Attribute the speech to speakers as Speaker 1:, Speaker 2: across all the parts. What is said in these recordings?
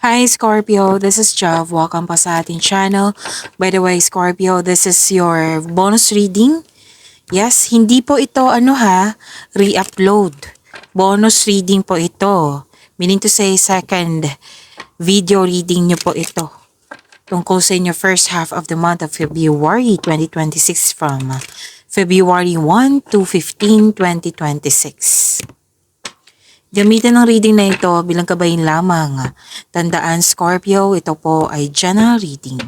Speaker 1: Hi Scorpio, this is Jav. Welcome pa sa ating channel. By the way, Scorpio, this is your bonus reading. Yes, hindi po ito re-upload. Bonus reading po ito. Meaning to say, second video reading nyo po ito. Tungkol sa inyo first half of the month of February 2026 from February 1 to 15, 2026. Gamitin ng reading na ito bilang kabayin lamang. Tandaan Scorpio, ito po ay general reading.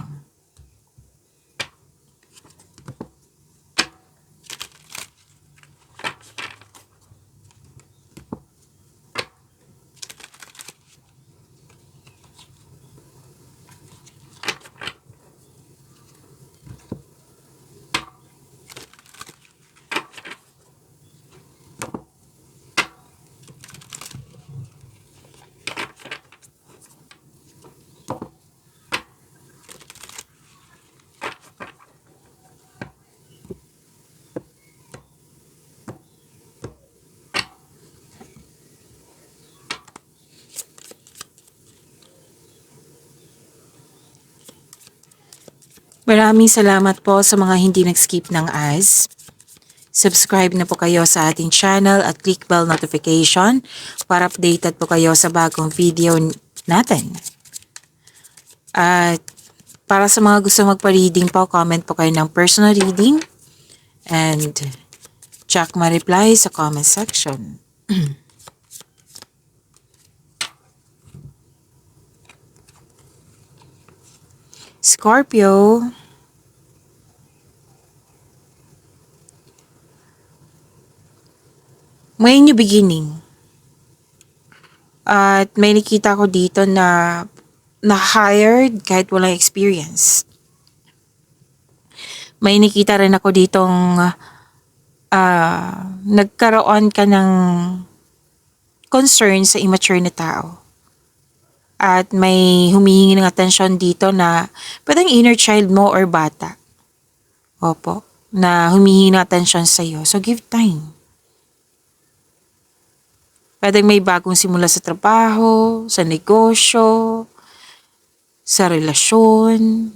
Speaker 1: Maraming salamat po sa mga hindi nag-skip ng ads. Subscribe na po kayo sa ating channel at click bell notification para updated po kayo sa bagong video natin. At para sa mga gusto magpa-reading po, comment po kayo ng personal reading and check my reply sa comment section. Scorpio, may new beginning. At may nakita ko dito na na-hired kahit walang experience. May nakita rin ako ditong nagkaroon ka ng concern sa immature na tao. At may humihingi ng atensyon dito na pwedeng inner child mo or bata. Opo, na humihingi ng atensyon sa iyo. So give time. Pwedeng may bagong simula sa trabaho, sa negosyo, sa relasyon.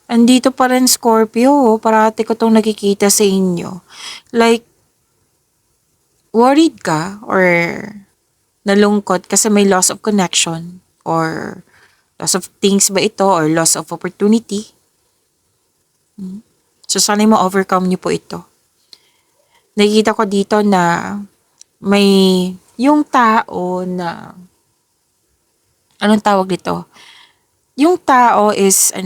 Speaker 1: Andito pa rin Scorpio, parati ko itong nakikita sa inyo. Like, worried ka or nalungkot kasi may loss of connection or loss of things ba ito or loss of opportunity. So sana ma-overcome niyo po ito. Nakikita ko dito na may yung tao na anong tawag dito? Yung tao is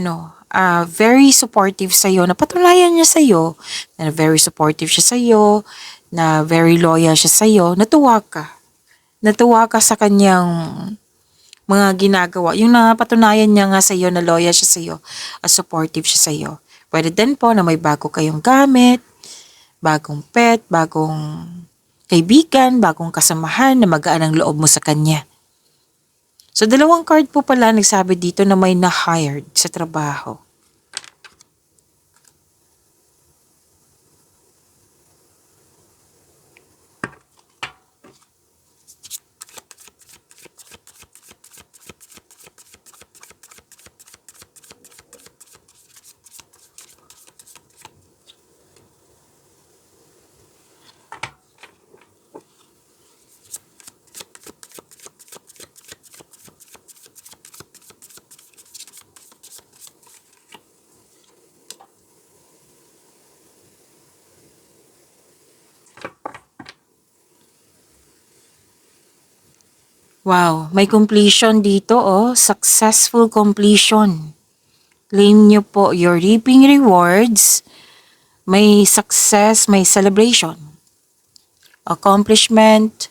Speaker 1: very supportive sa iyo. Napatunayan niya sa iyo na very supportive siya sa iyo, na very loyal siya sa iyo. Natuwa ka. Natuwa ka sa kanyang mga ginagawa. Yung napatunayan niya nga sa iyo na loyal siya sa iyo, supportive siya sa iyo. Pwede din po na may bago kayong gamit, bagong pet, bagong kaibigan, bagong kasamahan na magaan ang loob mo sa kanya. So, dalawang card po pala nagsabi dito na may na-hired sa trabaho. Wow, may completion dito successful completion. Claim nyo po your reaping rewards. May success, may celebration. Accomplishment,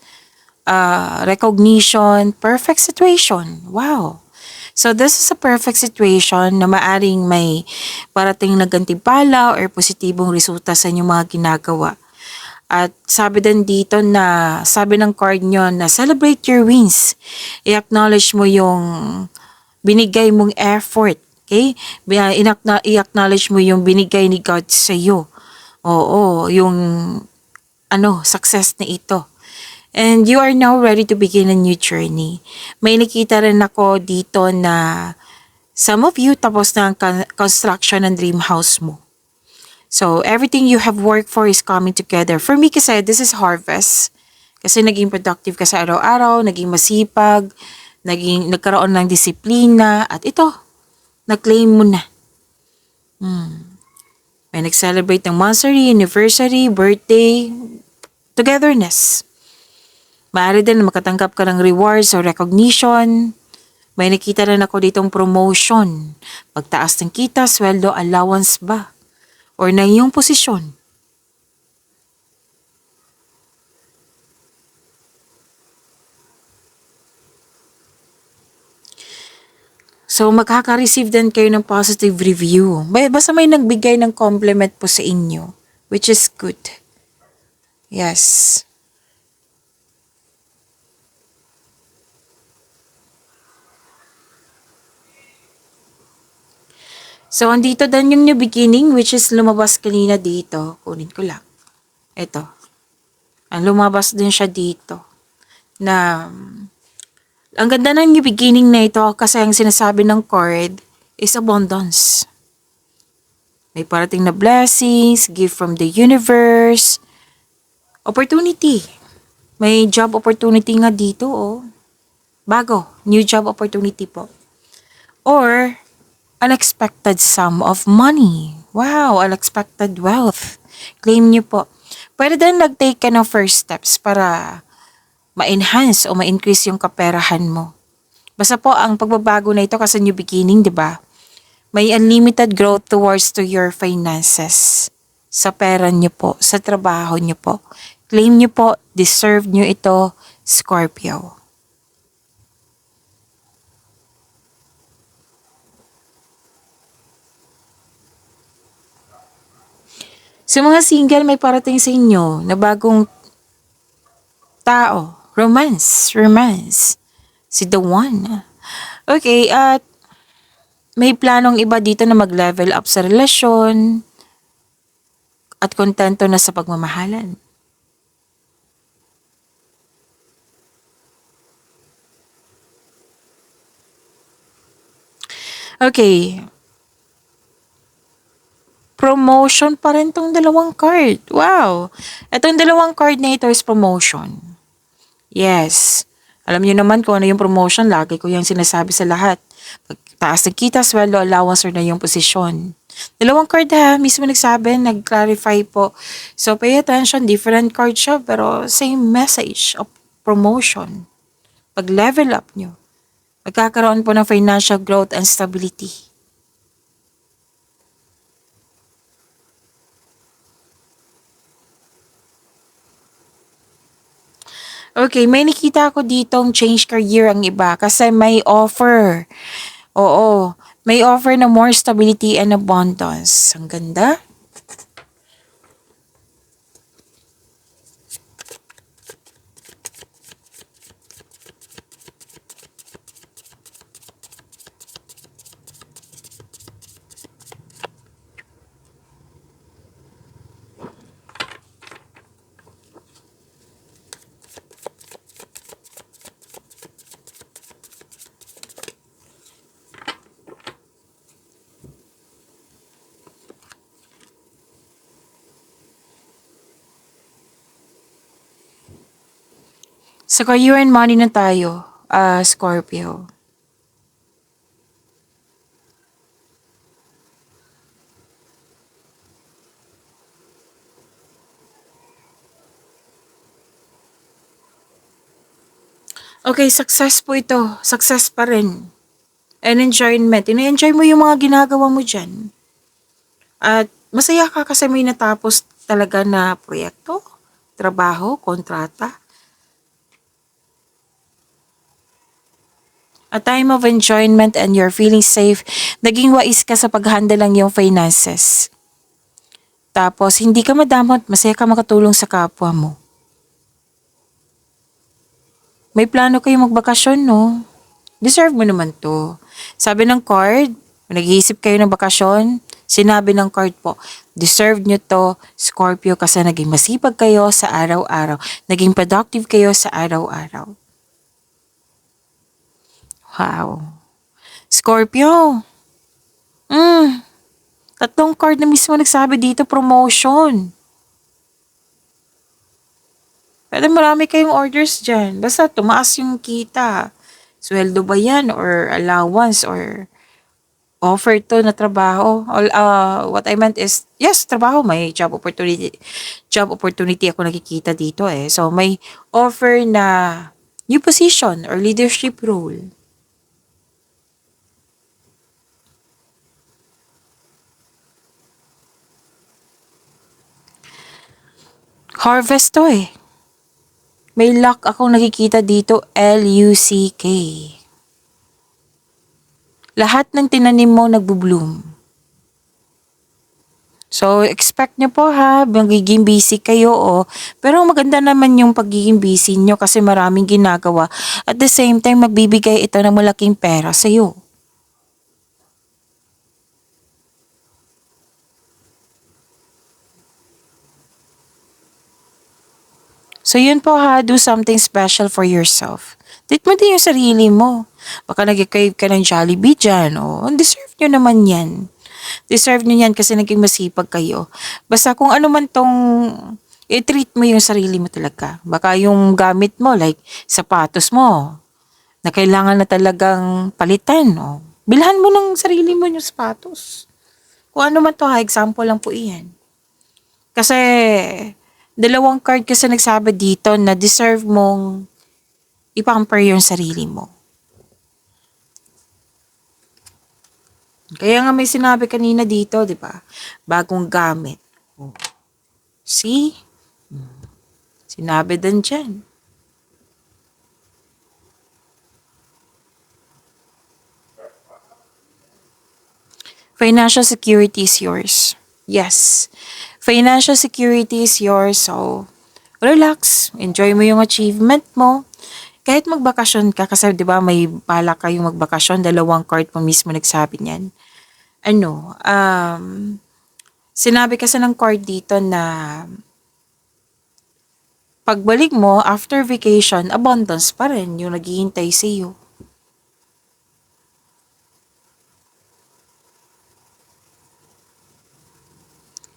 Speaker 1: recognition, perfect situation. Wow. So this is a perfect situation na maaring may parating na gantimpala or positibong resulta sa inyong mga ginagawa. At sabi din dito na, sabi ng card nyo na celebrate your wins. I-acknowledge mo yung binigay mong effort. Okay? I-acknowledge mo yung binigay ni God sa iyo. Oo, yung success na ito. And you are now ready to begin a new journey. May nakita rin ako dito na some of you tapos na ang construction ng dream house mo. So, everything you have worked for is coming together. For me kasi, this is harvest. Kasi naging productive ka sa araw-araw, naging masipag, nagkaroon ng disiplina, at ito, na-claim mo na. May nag-celebrate ng monthsary, anniversary, birthday, togetherness. Maaari din na makatanggap ka ng rewards or recognition. May nakita rin ako ditong promotion. Pagtaas ng kita, sweldo, allowance ba? Or na iyong posisyon. So, makaka-receive din kayo ng positive review. Basta may nagbigay ng compliment po sa inyo, which is good. Yes. So, andito din yung new beginning, which is lumabas kanina dito. Kunin ko lang. Ito. Lumabas din siya dito. Na, ang ganda ng new beginning na ito kasi ang sinasabi ng card is abundance. May parating na blessings, gift from the universe, opportunity. May job opportunity nga dito, oh. Bago, new job opportunity po. Or, unexpected sum of money. Wow, unexpected wealth. Claim niyo po. Pwede din nag-take ka ng first steps para ma-enhance o ma-increase yung kaperahan mo. Basta po ang pagbabago na ito kasi new beginning, di ba? May unlimited growth towards to your finances. Sa pera niyo po, sa trabaho niyo po. Claim niyo po, deserve niyo ito, Scorpio. Sa mga single, may parating sa inyo na bagong tao. Romance. Si the one. Okay, at may planong iba dito na mag-level up sa relasyon at kontento na sa pagmamahalan. Okay. Promotion pa rin tong dalawang card. Wow! Itong dalawang card na ito is promotion. Yes. Alam niyo naman kung ano yung promotion. Lagi ko yung sinasabi sa lahat. Pagtaas ng kita, sweldo, allowance, or na yung posisyon. Dalawang card ha. Mismo nagsabi, nag-clarify po. So, pay attention. Different card siya, pero same message of promotion. Pag-level up nyo, magkakaroon po ng financial growth and stability. Okay, may nakita ako ditong change career ang iba kasi may offer. Oo, may offer na more stability and abundance. Ang ganda. Sa career and money na tayo, Scorpio. Okay, success po ito. Success pa rin. And enjoyment. Ina-enjoy mo yung mga ginagawa mo dyan. At masaya ka kasi may natapos talaga na proyekto, trabaho, kontrata. A time of enjoyment and you're feeling safe. Naging wais ka sa pag-handle ng iyong finances. Tapos, hindi ka madamot, masaya ka makatulong sa kapwa mo. May plano kayo magbakasyon, no? Deserve mo naman to. Sabi ng card, nag-iisip kayo ng bakasyon, Sinabi ng card po, deserve nyo to, Scorpio, kasi naging masipag kayo sa araw-araw. Naging productive kayo sa araw-araw. Wow. Scorpio. Tatlong card na mismo nagsabi dito, promotion. Pero marami kayong orders dyan. Basta tumaas yung kita. Sweldo ba yan? Or allowance? Or offer to na trabaho? What I meant is, yes, trabaho. May job opportunity. Job opportunity ako nakikita dito eh. So, may offer na new position or leadership role. Harvest to eh. May luck akong nakikita dito, Luck. Lahat ng tinanim mo nagbo-bloom. So, expect nyo po ha, magiging busy kayo pero maganda naman yung pagiging busy nyo kasi maraming ginagawa. At the same time, magbibigay ito ng malaking pera sa'yo. So, yun po ha, do something special for yourself. Treat mo din yung sarili mo. Baka nag-crave ka ng Jollibee dyan, deserve nyo naman yan. Deserve nyo yan kasi naging masipag kayo. Basta kung ano man tong i-treat mo yung sarili mo talaga. Baka yung gamit mo, like sapatos mo, na kailangan na talagang palitan. Bilhan mo ng sarili mo yung sapatos. Kung ano man to ha, example lang po iyan. Kasi dalawang card kasi nagsabi dito na deserve mong ipamper yung sarili mo. Kaya nga may sinabi kanina dito, di ba? Bagong gamit. See? Sinabi din dyan. Financial security is yours. Yes. Financial security is yours. So, relax. Enjoy mo yung achievement mo. Kahit magbakasyon ka, kasi di ba may bala kayong magbakasyon, dalawang card po mismo nagsabi niyan. Sinabi kasi ng card dito na pagbalik mo after vacation, abundance pa rin yung naghihintay sa iyo.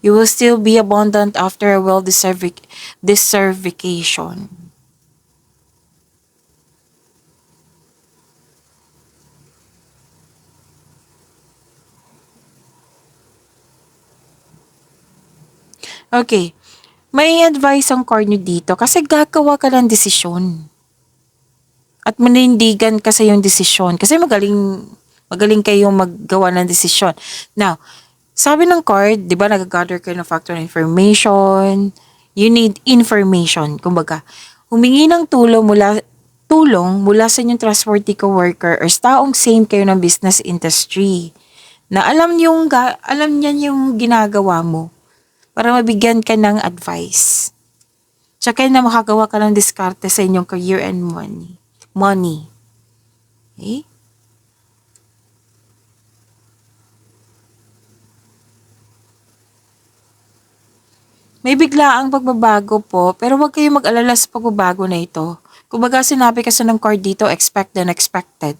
Speaker 1: You will still be abundant after a well-deserved vacation. Okay. May advice ang card nyo dito kasi gagawa ka ng desisyon. At manindigan ka sa yung desisyon. Kasi magaling kayong maggawa ng desisyon. Now, sabi ng card, di ba nag-gather kayo ng factor information, you need information. Kumbaga, humingi ng tulong mula sa inyong trustworthy coworker or taong same kayo ng business industry na alam niya yung ginagawa mo para mabigyan ka ng advice. Tsaka na makagawa ka ng diskarte sa inyong career and money. Okay? May biglaang pagbabago po, pero huwag kayong mag-alala sa pagbabago na ito. Kumbaga sinabi kasi ng card dito, expect the unexpected.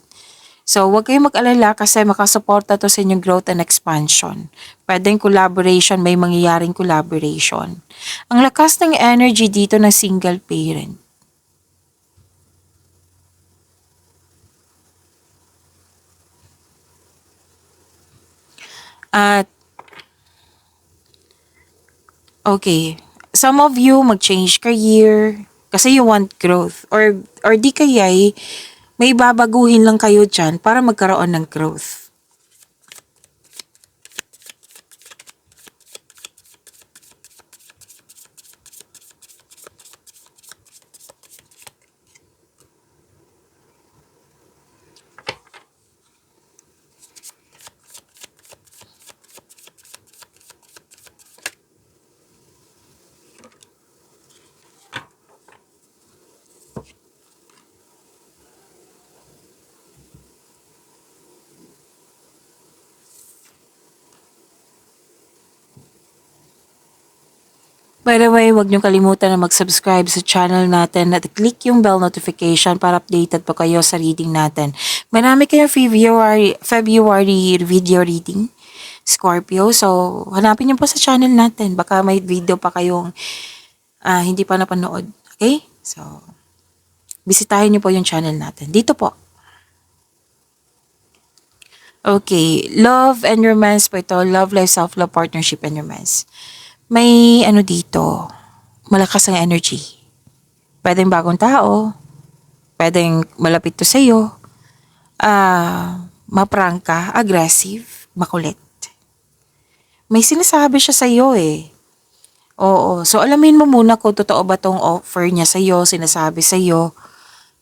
Speaker 1: So, huwag kayong mag-alala kasi makasuporta to sa inyong growth and expansion. Pwedeng collaboration, may mangyayaring collaboration. Ang lakas ng energy dito ng single parent. At, okay, some of you mag-change career kasi you want growth. Or di kaya'y may babaguhin lang kayo dyan para magkaroon ng growth. By the way, huwag niyong kalimutan na mag-subscribe sa channel natin at click yung bell notification para updated po kayo sa reading natin. Marami kayong February video reading, Scorpio. So, hanapin niyo po sa channel natin. Baka may video pa kayong hindi pa napanood. Okay? So, bisitahin niyo po yung channel natin. Dito po. Okay. Love and romance po ito. Love, life, self-love, partnership, and romance. May dito, malakas ang energy. Pwedeng bagong tao, pwedeng malapit to sa'yo, maprangka, aggressive, makulit. May sinasabi siya sa'yo eh. Oo, so alamin mo muna kung totoo ba tong offer niya sa'yo, sinasabi sa'yo.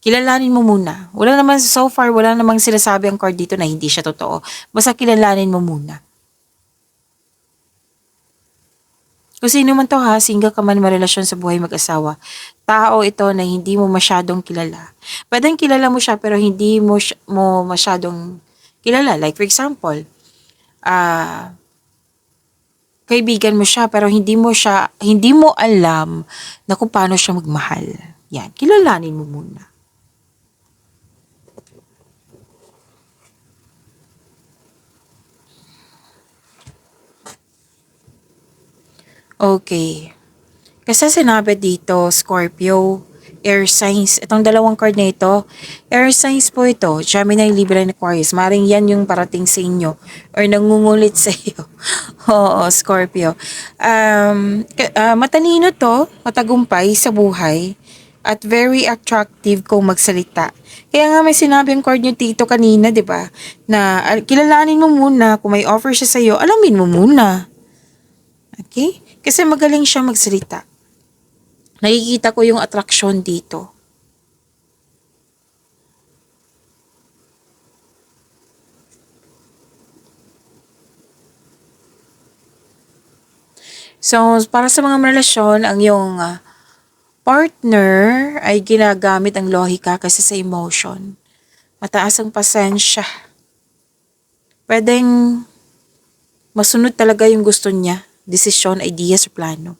Speaker 1: Kilalanin mo muna. So far, wala namang sinasabi ang card dito na hindi siya totoo. Basta kilalanin mo muna. Kung sino man to ha, single ka man marelasyon sa buhay mag-asawa, tao ito na hindi mo masyadong kilala. Pwedeng kilala mo siya pero hindi mo masyadong kilala. Like for example, kaibigan mo siya pero hindi mo alam na kung paano siya magmahal. Yan, kilalanin mo muna. Okay. Kasi sinabi dito, Scorpio, air signs. Itong dalawang card na ito, air signs po ito. Gemini, Libra, and Aquarius. Maring yan yung parating sa inyo or nangungulit sa iyo. Oo, Scorpio. Matalino to, matagumpay sa buhay, at very attractive kung magsalita. Kaya nga may sinabi ang card nyo dito kanina, di ba? Na kilalanin mo muna kung may offer siya sa iyo, alamin mo muna. Okay? Kasi magaling siya magsalita. Nakikita ko yung attraction dito. So, para sa mga relasyon, ang yung partner ay ginagamit ang lohika kasi sa emotion. Mataas ang pasensya. Pwedeng masunod talaga yung gusto niya. Desisyon, ideas, o plano.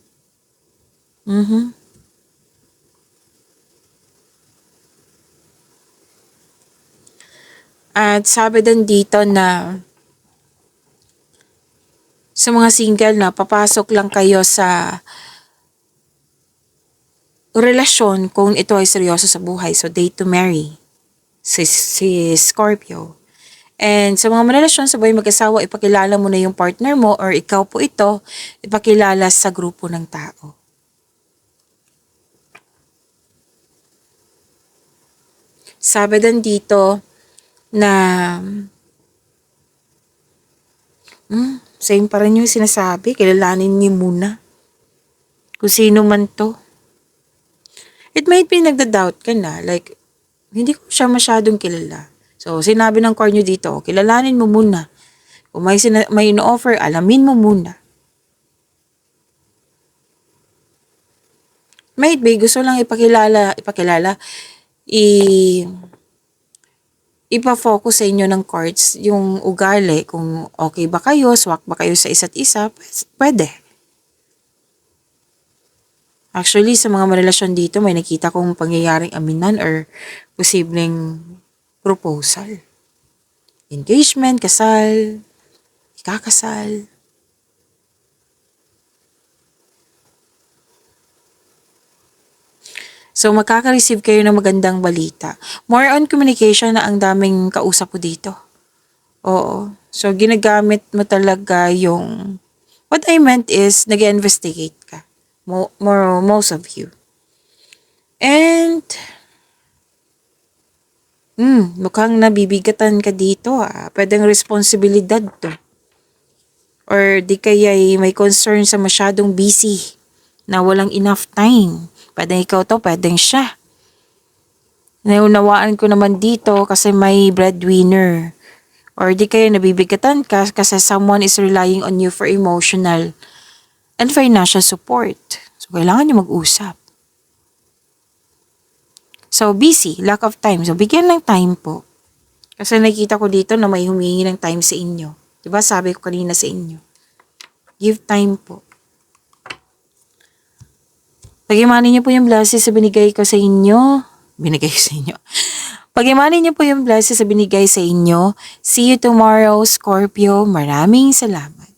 Speaker 1: At sabi din dito na sa mga single na papasok lang kayo sa relasyon kung ito ay seryoso sa buhay. So, date to marry. Si Scorpio. And sa mga relasyon sa buhay mag-asawa, ipakilala mo na yung partner mo or ikaw po ito, ipakilala sa grupo ng tao. Sabi din dito na same pa rin yung sinasabi, kilalanin niyo muna kung sino man to. It might be nagda-doubt ka na, like, hindi ko siya masyadong kilala. So, sinabi ng card nyo dito, kilalanin mo muna. Kung may ino-offer, alamin mo muna. Might be, gusto lang ipakilala, ipa-focus sa inyo ng cards yung ugali, kung okay ba kayo, swak ba kayo sa isa't isa, pwede. Actually, sa mga relasyon dito, may nakita kong pangyayaring aminan or posibleng proposal. Engagement, kasal, ikakasal. So, makaka-receive kayo ng magandang balita. More on communication na ang daming kausap ko dito. Oo. So, ginagamit mo talaga yung... What I meant is, nag-investigate ka. Most of you. And... mukhang nabibigatan ka dito Pwedeng responsibilidad to. Or di kaya may concern sa masyadong busy na walang enough time. Pwedeng ikaw to, pwedeng siya. Naunawaan ko naman dito kasi may breadwinner. Or di kaya nabibigatan ka kasi someone is relying on you for emotional and financial support. So, kailangan nyo mag-usap. So, busy, lack of time. So, bigyan ng time po. Kasi nakita ko dito na may humingi ng time sa inyo. Diba sabi ko kanina sa inyo? Give time po. Pag-imanin niyo po yung blessings sa binigay ko sa inyo. Binigay ko sa inyo. Pag-imanin niyo po yung blessings sa binigay sa inyo. See you tomorrow, Scorpio. Maraming salamat.